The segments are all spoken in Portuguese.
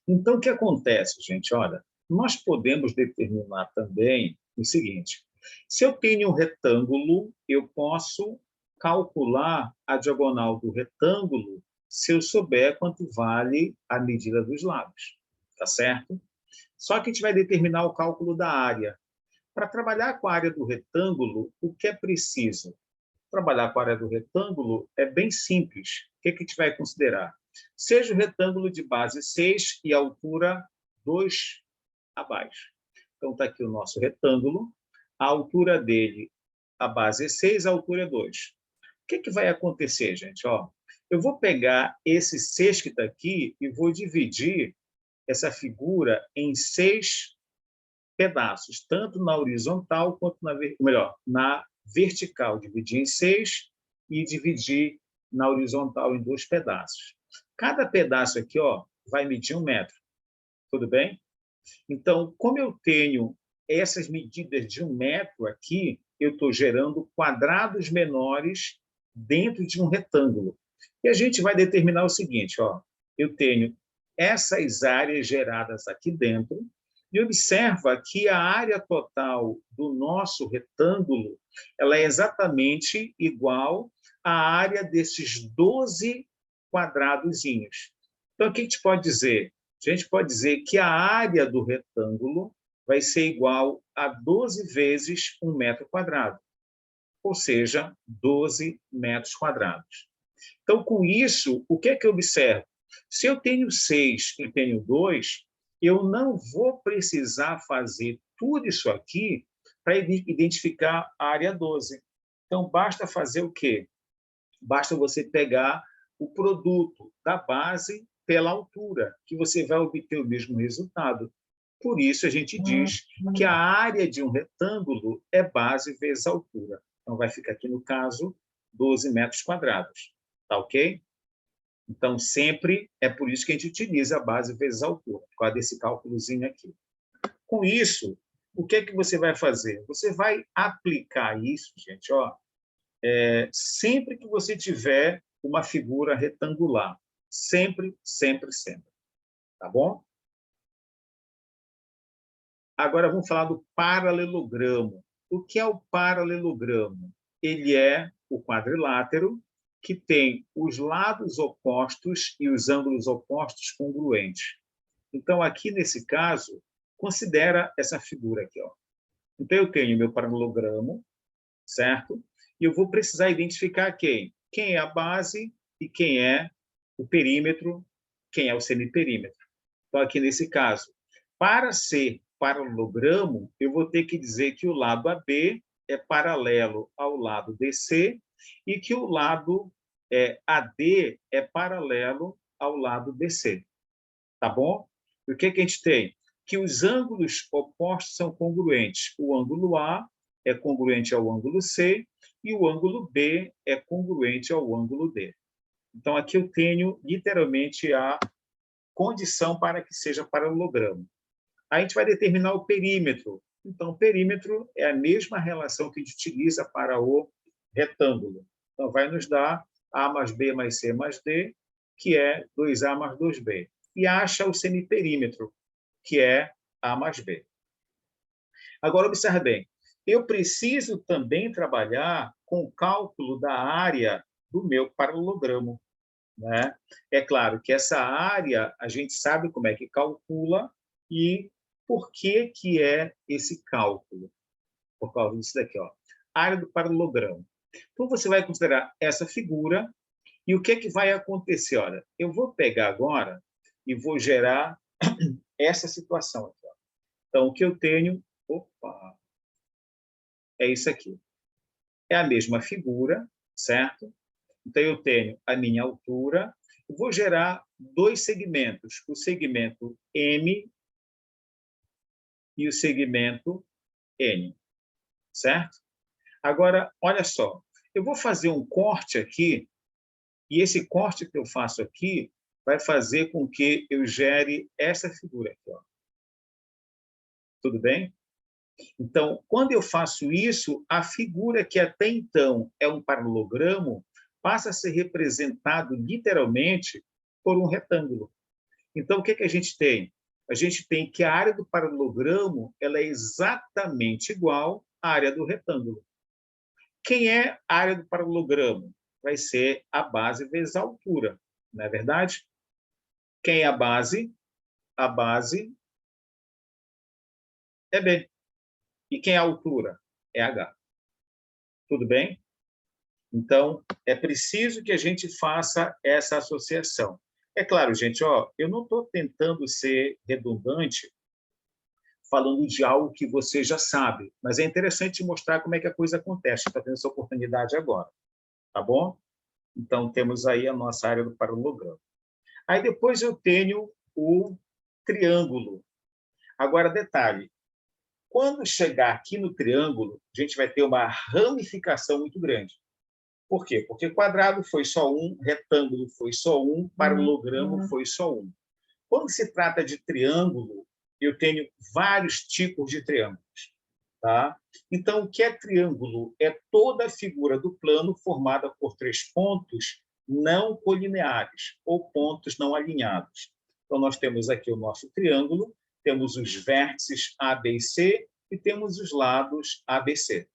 Então, o que acontece, gente? Olha, nós podemos determinar também o seguinte: se eu tenho um retângulo, eu posso calcular a diagonal do retângulo se eu souber quanto vale a medida dos lados, tá certo? Só que a gente vai determinar o cálculo da área. Para trabalhar com a área do retângulo, o que é preciso? Trabalhar com a área do retângulo é bem simples. O que a gente vai considerar? Seja o retângulo de base 6 e altura 2 abaixo. Então, está aqui o nosso retângulo. A altura dele, a base é 6, a altura é 2. O que vai acontecer, gente? Ó, eu vou pegar esse 6 que está aqui e vou dividir essa figura em 6 pedaços, tanto na horizontal quanto na vertical. Dividir em 6 e dividir na horizontal em 2 pedaços. Cada pedaço aqui, ó, vai medir 1 metro. Tudo bem? Então, como eu tenho essas medidas de 1 metro aqui, eu estou gerando quadrados menores dentro de um retângulo. E a gente vai determinar o seguinte, ó, eu tenho essas áreas geradas aqui dentro, e observa que a área total do nosso retângulo ela é exatamente igual à área desses 12 quadradozinhos. Então, o que a gente pode dizer? A gente pode dizer que a área do retângulo vai ser igual a 12 vezes 1 metro quadrado, ou seja, 12 metros quadrados. Então, com isso, o que é que eu observo? Se eu tenho 6 e tenho 2, eu não vou precisar fazer tudo isso aqui para identificar a área 12. Então, basta fazer o quê? Basta você pegar o produto da base pela altura, que você vai obter o mesmo resultado. Por isso, a gente diz que a área de um retângulo é base vezes altura. Então, vai ficar aqui, no caso, 12 metros quadrados. Tá ok? Então, sempre é por isso que a gente utiliza a base vezes a altura, por causa desse cálculozinho aqui. Com isso, o que é que você vai fazer? Você vai aplicar isso, gente, ó, sempre que você tiver uma figura retangular. Sempre, sempre, sempre. Tá bom? Agora vamos falar do paralelogramo. O que é o paralelogramo? Ele é o quadrilátero que tem os lados opostos e os ângulos opostos congruentes. Então, aqui nesse caso, considera essa figura aqui, ó. Então, eu tenho meu paralelogramo, certo? E eu vou precisar identificar quem? Quem é a base e quem é o perímetro, quem é o semiperímetro. Então, aqui nesse caso, para ser paralelogramo, eu vou ter que dizer que o lado AB é paralelo ao lado DC e que o lado AD é paralelo ao lado BC. Tá bom? E o que a gente tem? Que os ângulos opostos são congruentes. O ângulo A é congruente ao ângulo C e o ângulo B é congruente ao ângulo D. Então, aqui eu tenho, literalmente, a condição para que seja paralelogramo. Aí a gente vai determinar o perímetro. Então, o perímetro é a mesma relação que a gente utiliza para o retângulo. Então, vai nos dar A mais B mais C mais D, que é 2A mais 2B. E acha o semiperímetro, que é A mais B. Agora, observe bem. Eu preciso também trabalhar com o cálculo da área do meu paralelogramo, né? É claro que essa área, a gente sabe como é que calcula e por que que é esse cálculo. Por causa disso daqui, ó. Área do paralelogramo. Então, você vai considerar essa figura e o que que vai acontecer? Olha, eu vou pegar agora e vou gerar essa situação aqui, ó. Então, o que eu tenho... Opa! É isso aqui. É a mesma figura, certo? Então, eu tenho a minha altura. Eu vou gerar 2 segmentos. O segmento M e o segmento N, certo? Agora, olha só. Eu vou fazer um corte aqui, e esse corte que eu faço aqui vai fazer com que eu gere essa figura aqui, ó. Tudo bem? Então, quando eu faço isso, a figura que até então é um paralelogramo passa a ser representado literalmente por um retângulo. Então, o que a gente tem? A gente tem que a área do paralelogramo ela é exatamente igual à área do retângulo. Quem é a área do paralelogramo? Vai ser a base vezes a altura, não é verdade? Quem é a base? A base é B. E quem é a altura? É H. Tudo bem? Então, é preciso que a gente faça essa associação. É claro, gente, ó, eu não estou tentando ser redundante falando de algo que você já sabe, mas é interessante mostrar como é que a coisa acontece. Está tendo essa oportunidade agora, tá bom? Então, temos aí a nossa área do paralelogramo. Aí depois eu tenho o triângulo. Agora, detalhe, quando chegar aqui no triângulo, a gente vai ter uma ramificação muito grande. Por quê? Porque quadrado foi só um, retângulo foi só um, paralelogramo foi só um. Quando se trata de triângulo, eu tenho vários tipos de triângulos. Tá? Então, o que é triângulo? É toda a figura do plano formada por três pontos não colineares, ou pontos não alinhados. Então, nós temos aqui o nosso triângulo, temos os vértices A, B e C, e temos os lados A, B, C.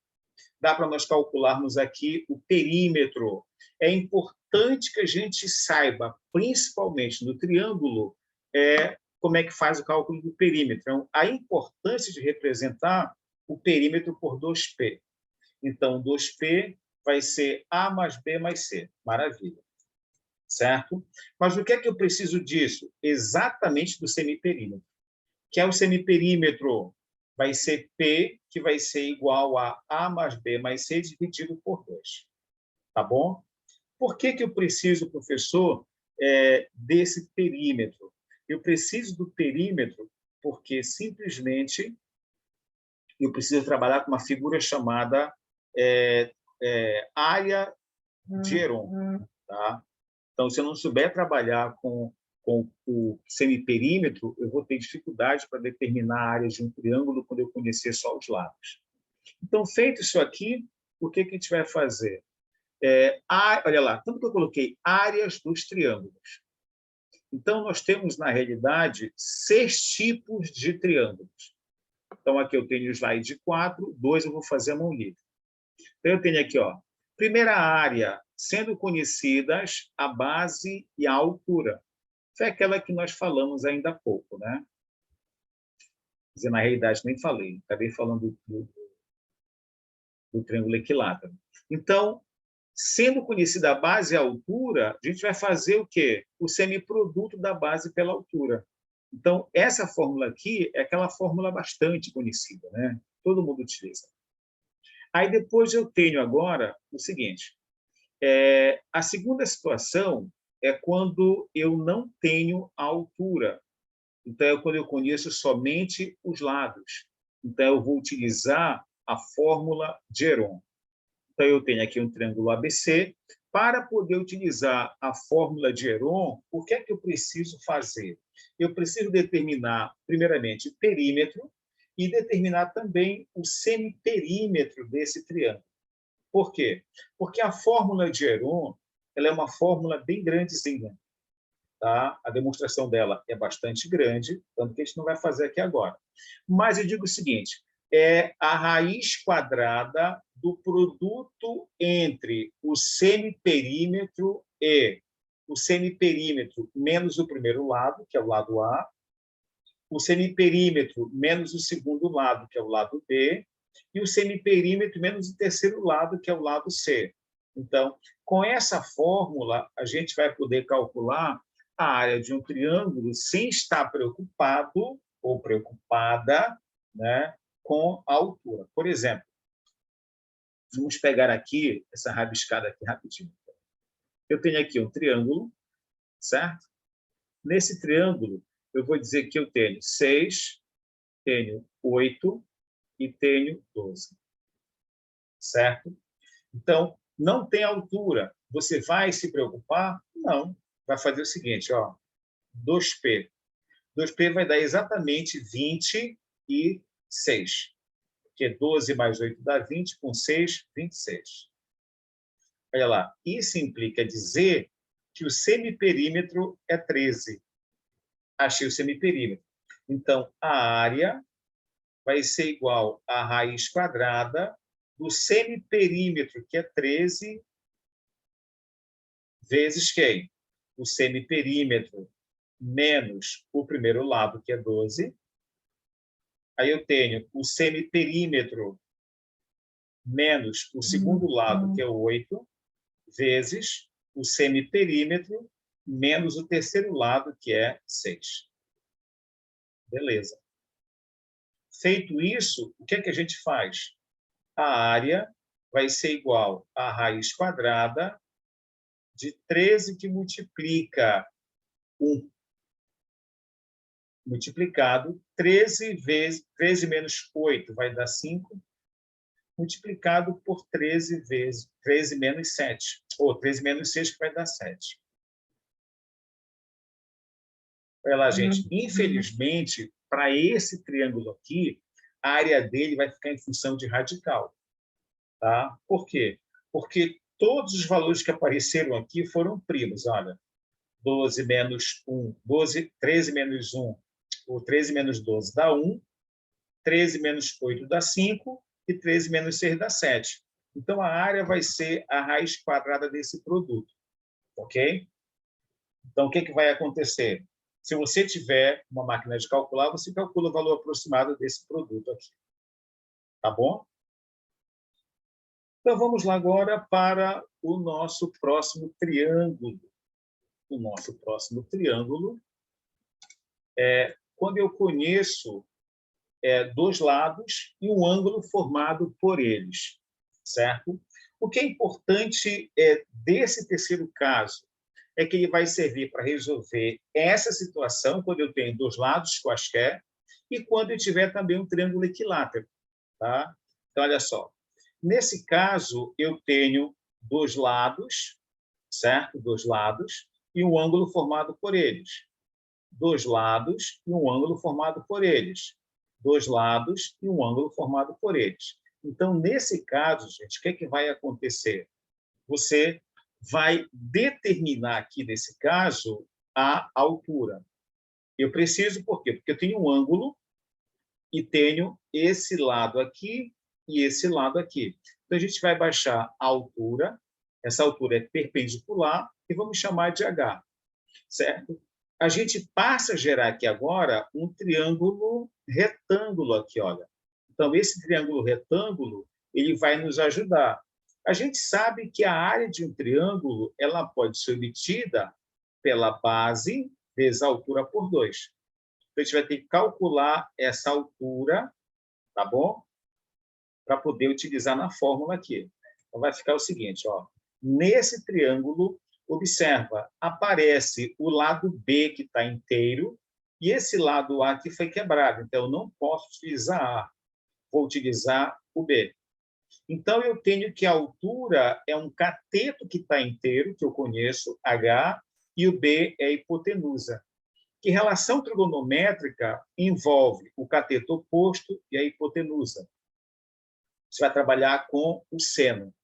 Dá para nós calcularmos aqui o perímetro. É importante que a gente saiba, principalmente no triângulo, como é que faz o cálculo do perímetro. Então, a importância de representar o perímetro por 2P. Então, 2P vai ser A mais B mais C. Maravilha. Certo? Mas o que é que eu preciso disso? Exatamente do semiperímetro. Que é o semiperímetro? Vai ser P, que vai ser igual a mais B mais C dividido por 2. Tá bom? Por que eu preciso, professor, desse perímetro? Eu preciso do perímetro porque, simplesmente, eu preciso trabalhar com uma figura chamada área de Heron. Tá? Então, se eu não souber trabalhar com o semiperímetro, eu vou ter dificuldade para determinar a área de um triângulo quando eu conhecer só os lados. Então, feito isso aqui, o que a gente vai fazer? Olha lá, tanto que eu coloquei áreas dos triângulos. Então, nós temos, na realidade, 6 tipos de triângulos. Então, aqui eu tenho o slide 4, 2 eu vou fazer a mão livre. Então, eu tenho aqui, ó, primeira área, sendo conhecidas a base e a altura. Foi aquela que nós falamos ainda há pouco, né? Quer dizer, na realidade, nem falei, acabei falando do triângulo equilátero. Então, sendo conhecida a base e a altura, a gente vai fazer o quê? O semiproduto da base pela altura. Então, essa fórmula aqui é aquela fórmula bastante conhecida, né? Todo mundo utiliza. Aí depois eu tenho agora o seguinte, a segunda situação é quando eu não tenho a altura. Então, é quando eu conheço somente os lados. Então, eu vou utilizar a fórmula de Heron. Então, eu tenho aqui um triângulo ABC. Para poder utilizar a fórmula de Heron, o que é que eu preciso fazer? Eu preciso determinar, primeiramente, o perímetro e determinar também o semiperímetro desse triângulo. Por quê? Porque a fórmula de Heron ela é uma fórmula bem grandezinha. Tá? A demonstração dela é bastante grande, tanto que a gente não vai fazer aqui agora. Mas eu digo o seguinte, é a raiz quadrada do produto entre o semiperímetro e o semiperímetro menos o primeiro lado, que é o lado A, o semiperímetro menos o segundo lado, que é o lado B, e o semiperímetro menos o terceiro lado, que é o lado C. Então, com essa fórmula, a gente vai poder calcular a área de um triângulo sem estar preocupado ou preocupada, né, com a altura. Por exemplo, vamos pegar aqui essa rabiscada aqui rapidinho. Eu tenho aqui um triângulo, certo? Nesse triângulo, eu vou dizer que eu tenho 6, tenho 8 e tenho 12. Certo? Então, não tem altura. Você vai se preocupar? Não. Vai fazer o seguinte, ó, 2P. 2P vai dar exatamente 26. Porque 12 mais 8 dá 20, com 6, 26. Olha lá. Isso implica dizer que o semiperímetro é 13. Achei o semiperímetro. Então, a área vai ser igual à raiz quadrada do semiperímetro, que é 13, vezes quem? O semiperímetro menos o primeiro lado, que é 12. Aí eu tenho o semiperímetro menos o segundo lado, que é 8, vezes o semiperímetro menos o terceiro lado, que é 6. Beleza. Feito isso, o que é que a gente faz? A área vai ser igual à raiz quadrada de 13 que multiplica 1. Multiplicado 13 vezes 13 menos 8 vai dar 5, multiplicado por 13 vezes 13 menos 7, ou 13 menos 6, que vai dar 7. Olha lá, gente. Infelizmente, para esse triângulo aqui, a área dele vai ficar em função de radical. Tá? Por quê? Porque todos os valores que apareceram aqui foram primos. Olha, 12 menos 1, 13 menos 1, ou 13 menos 12 dá 1, 13 menos 8 dá 5, e 13 menos 6 dá 7. Então, a área vai ser a raiz quadrada desse produto. Ok? Então, o que, que vai acontecer? Se você tiver uma máquina de calcular, você calcula o valor aproximado desse produto aqui. Tá bom? Então, vamos lá agora para o nosso próximo triângulo. O nosso próximo triângulo é quando eu conheço dois lados e um ângulo formado por eles, certo? O que é importante desse terceiro caso é que ele vai servir para resolver essa situação, quando eu tenho dois lados quaisquer, e quando eu tiver também um triângulo equilátero. Tá? Então, olha só. Nesse caso, eu tenho dois lados, certo? Dois lados, e um ângulo formado por eles. Dois lados e um ângulo formado por eles. Dois lados e um ângulo formado por eles. Então, nesse caso, gente, o que é que vai acontecer? Você vai determinar aqui, nesse caso, a altura. Eu preciso, por quê? Porque eu tenho um ângulo e tenho esse lado aqui e esse lado aqui. Então, a gente vai baixar a altura, essa altura é perpendicular, e vamos chamar de H, certo? A gente passa a gerar aqui agora um triângulo retângulo aqui, olha. Então, esse triângulo retângulo, ele vai nos ajudar. A gente sabe que a área de um triângulo ela pode ser obtida pela base vezes a altura por 2. Então, a gente vai ter que calcular essa altura, tá bom? Para poder utilizar na fórmula aqui. Então, vai ficar o seguinte, ó. Nesse triângulo, observa, aparece o lado B que está inteiro e esse lado A que foi quebrado. Então, eu não posso utilizar A, vou utilizar o B. Então, eu tenho que a altura é um cateto que está inteiro, que eu conheço, H, e o B é a hipotenusa. Que relação trigonométrica envolve o cateto oposto e a hipotenusa? Você vai trabalhar com o seno.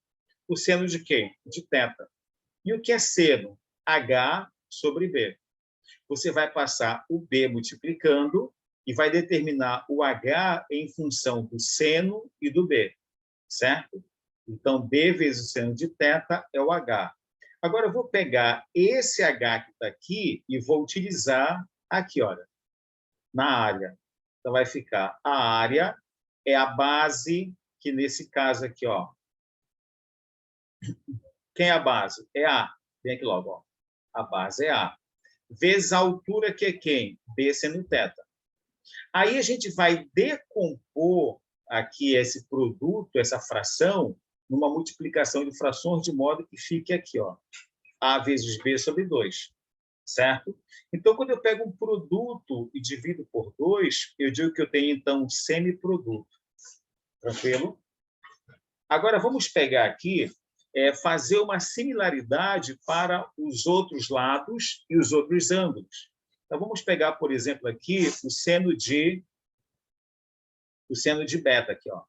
O seno de quem? De θ. E o que é seno? H sobre B. Você vai passar o B multiplicando e vai determinar o H em função do seno e do B, certo? Então, B vezes o seno de θ é o H. Agora, eu vou pegar esse H que está aqui e vou utilizar aqui, olha, na área. Então, vai ficar a área é a base, que nesse caso aqui, ó. Quem é a base? É A. Vem aqui logo, ó. A base é A. Vezes a altura, que é quem? B seno θ. Aí a gente vai decompor aqui esse produto, essa fração, numa multiplicação de frações, de modo que fique aqui, ó, A vezes B sobre 2, certo? Então, quando eu pego um produto e divido por 2, eu digo que eu tenho, então, um semiproduto. Tranquilo? Agora, vamos pegar aqui, fazer uma similaridade para os outros lados e os outros ângulos. Então, vamos pegar, por exemplo, aqui o seno de beta. Aqui, ó.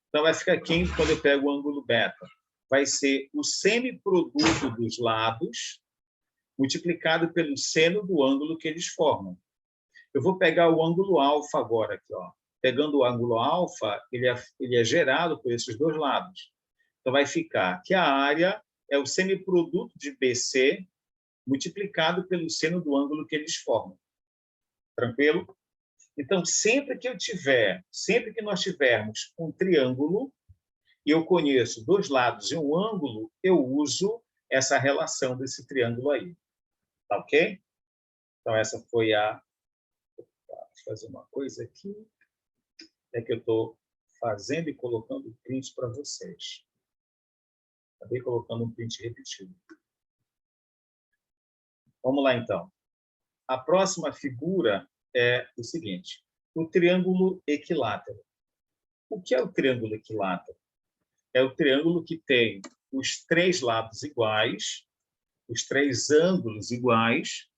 Então, vai ficar aqui, quando eu pego o ângulo beta, vai ser o semiproduto dos lados multiplicado pelo seno do ângulo que eles formam. Eu vou pegar o ângulo alfa agora aqui, ó. Pegando o ângulo alfa, ele é gerado por esses dois lados. Então, vai ficar que a área é o semiproduto de BC multiplicado pelo seno do ângulo que eles formam. Tranquilo? Então, sempre que nós tivermos um triângulo e eu conheço dois lados e um ângulo, eu uso essa relação desse triângulo aí. Tá ok? Então, essa foi a... Deixa eu fazer uma coisa aqui. É que eu estou fazendo e colocando print para vocês. Acabei colocando um print repetido. Vamos lá, então. A próxima figura é o seguinte: o triângulo equilátero. O que é o triângulo equilátero? É o triângulo que tem os três lados iguais, os três ângulos iguais,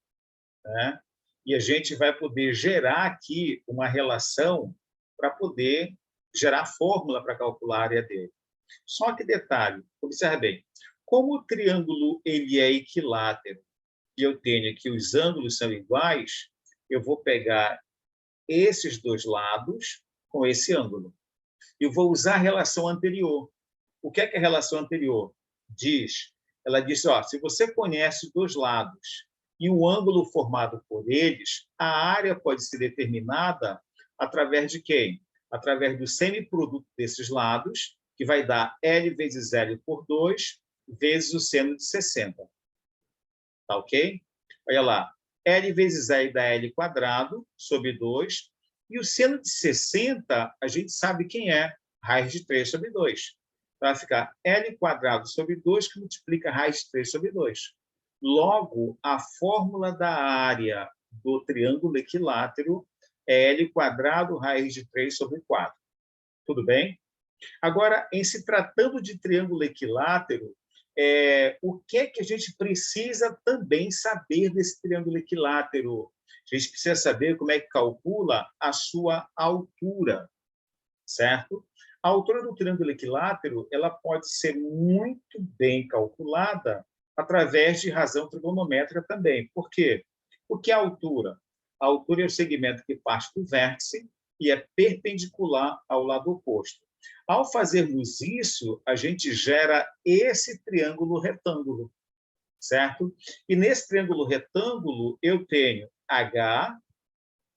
né? E a gente vai poder gerar aqui uma relação para poder gerar fórmula para calcular a área dele. Só que detalhe, observe bem, como o triângulo ele é equilátero e eu tenho aqui os ângulos são iguais, eu vou pegar esses dois lados com esse ângulo. Eu vou usar a relação anterior. O que é a relação anterior? Ela diz, ó, se você conhece dois lados e o ângulo formado por eles, a área pode ser determinada através de quem? Através do semiproduto desses lados, que vai dar L vezes L por 2, vezes o seno de 60. Tá ok? Olha lá, L vezes L dá L quadrado sobre 2, e o seno de 60, a gente sabe quem é, raiz de 3 sobre 2. Vai ficar L quadrado sobre 2, que multiplica raiz de 3 sobre 2. Logo, a fórmula da área do triângulo equilátero é L quadrado raiz de 3 sobre 4. Tudo bem? Agora, em se tratando de triângulo equilátero, o que é que a gente precisa também saber desse triângulo equilátero? A gente precisa saber como é que calcula a sua altura, certo? A altura do triângulo equilátero ela pode ser muito bem calculada através de razão trigonométrica também. Por quê? O que é a altura? A altura é o segmento que parte do vértice e é perpendicular ao lado oposto. Ao fazermos isso, a gente gera esse triângulo retângulo, certo? E nesse triângulo retângulo, eu tenho H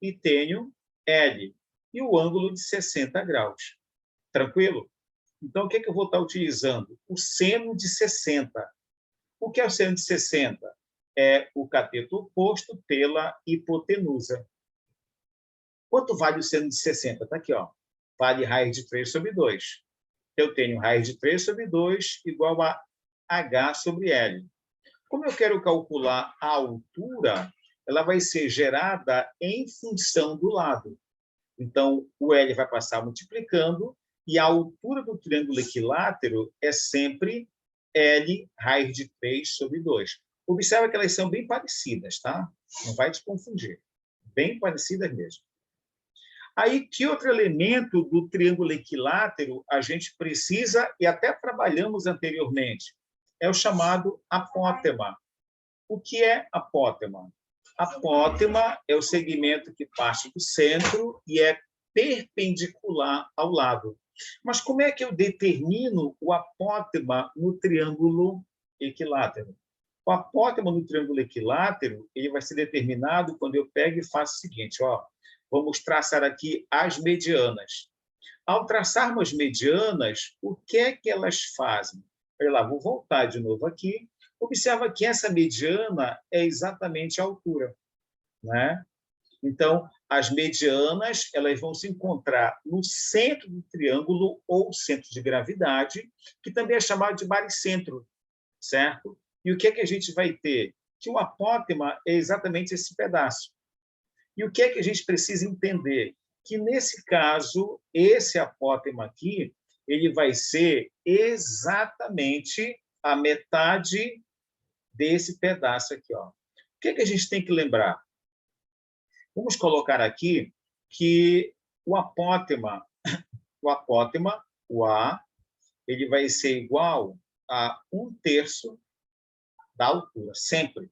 e tenho L, e o ângulo de 60 graus. Tranquilo? Então, o que eu vou estar utilizando? O seno de 60. O que é o seno de 60? É o cateto oposto pela hipotenusa. Quanto vale o seno de 60? Está aqui, ó. Vale raiz de 3 sobre 2. Eu tenho raiz de 3 sobre 2 igual a H sobre L. Como eu quero calcular a altura, ela vai ser gerada em função do lado. Então, o L vai passar multiplicando e a altura do triângulo equilátero é sempre L raiz de 3 sobre 2. Observa que elas são bem parecidas, tá? Não vai te confundir. Bem parecidas mesmo. Aí, que outro elemento do triângulo equilátero a gente precisa, e até trabalhamos anteriormente, é o chamado apótema. O que é apótema? Apótema é o segmento que parte do centro e é perpendicular ao lado. Mas como é que eu determino o apótema no triângulo equilátero? O apótema no triângulo equilátero ele vai ser determinado quando eu pego e faço o seguinte, ó, vamos traçar aqui as medianas. Ao traçarmos as medianas, o que é que elas fazem? Olha lá, vou voltar de novo aqui. Observa que essa mediana é exatamente a altura, né? Então, as medianas elas vão se encontrar no centro do triângulo ou centro de gravidade, que também é chamado de baricentro, certo? E o que é que a gente vai ter? Que o apótema é exatamente esse pedaço. E o que é que a gente precisa entender? Que, nesse caso, esse apótema aqui, ele vai ser exatamente a metade desse pedaço aqui. Ó. O que é que a gente tem que lembrar? Vamos colocar aqui que o apótema, o A, ele vai ser igual a 1/3 da altura, sempre.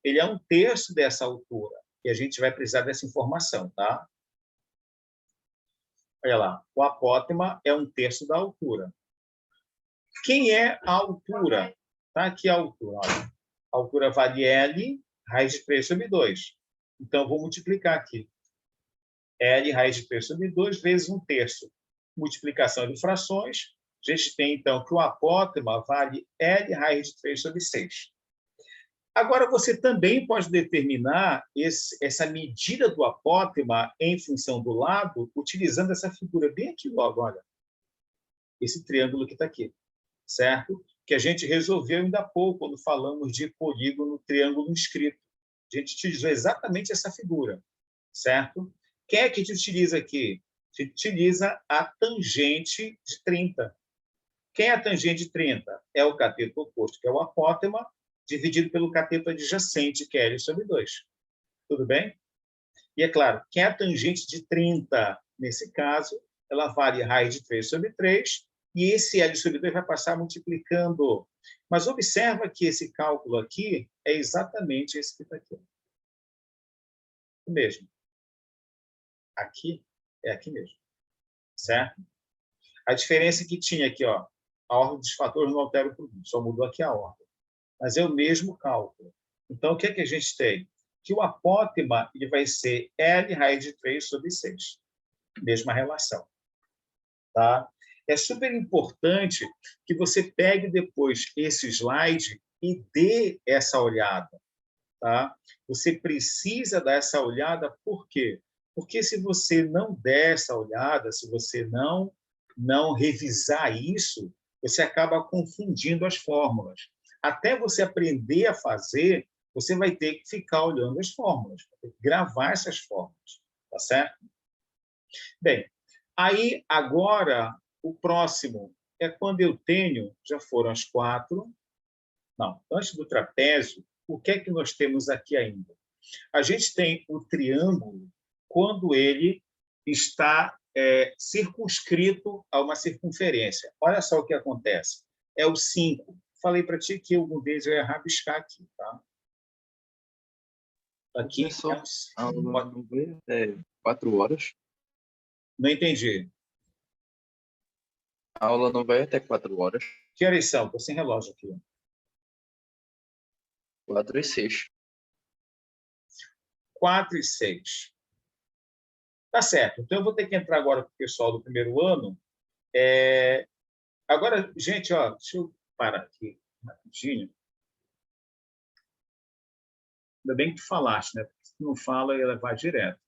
Ele é 1/3 dessa altura. E a gente vai precisar dessa informação, tá? Olha lá, o apótema é 1/3 da altura. Quem é a altura? Tá aqui a altura. Olha. A altura vale L, raiz de 3 sobre 2. Então, eu vou multiplicar aqui. L, raiz de 3 sobre 2, vezes 1/3. Multiplicação de frações. A gente tem, então, que o apótema vale L, raiz de 3 sobre 6. Agora, você também pode determinar essa medida do apótema em função do lado, utilizando essa figura bem aqui logo, olha. Esse triângulo que está aqui, certo? Que a gente resolveu ainda há pouco, quando falamos de polígono, triângulo inscrito. A gente utilizou exatamente essa figura, certo? Quem é que a gente utiliza aqui? A gente utiliza a tangente de 30. Quem é a tangente de 30? É o cateto oposto, que é o apótema, dividido pelo cateto adjacente, que é L sobre 2. Tudo bem? E, é claro, quem é a tangente de 30, nesse caso, ela vale raiz de 3 sobre 3, e esse L sobre 2 vai passar multiplicando. Mas observa que esse cálculo aqui é exatamente esse que está aqui. O mesmo. Aqui é aqui mesmo. Certo? A diferença é que tinha aqui, ó, a ordem dos fatores não altera o produto, só mudou aqui a ordem. Mas é o mesmo cálculo. Então, o que é que a gente tem? Que o apótema ele vai ser L raiz de 3 sobre 6. Mesma relação. Tá? É super importante que você pegue depois esse slide e dê essa olhada. Tá? Você precisa dar essa olhada, por quê? Porque se você não der essa olhada, se você não revisar isso, você acaba confundindo as fórmulas. Até você aprender a fazer, você vai ter que ficar olhando as fórmulas, vai ter que gravar essas fórmulas, tá certo? Bem, aí agora o próximo é quando eu tenho, já foram as 4. Não, antes do trapézio, o que é que nós temos aqui ainda? A gente tem o triângulo quando ele está circunscrito a uma circunferência. Olha só o que acontece. É o 5. Falei para ti que algum deles eu ia rabiscar aqui. Tá? Aqui Professor, é a aula não vai até 4 horas? Não entendi. A aula não vai até 4 horas? Que horas são? Estou sem relógio aqui. 4:06. 4:06. Tá certo. Então, eu vou ter que entrar agora com o pessoal do primeiro ano. Agora, gente, ó, deixa eu parar aqui rapidinho. Ainda bem que tu falaste, né? Porque se tu não fala, ela vai direto.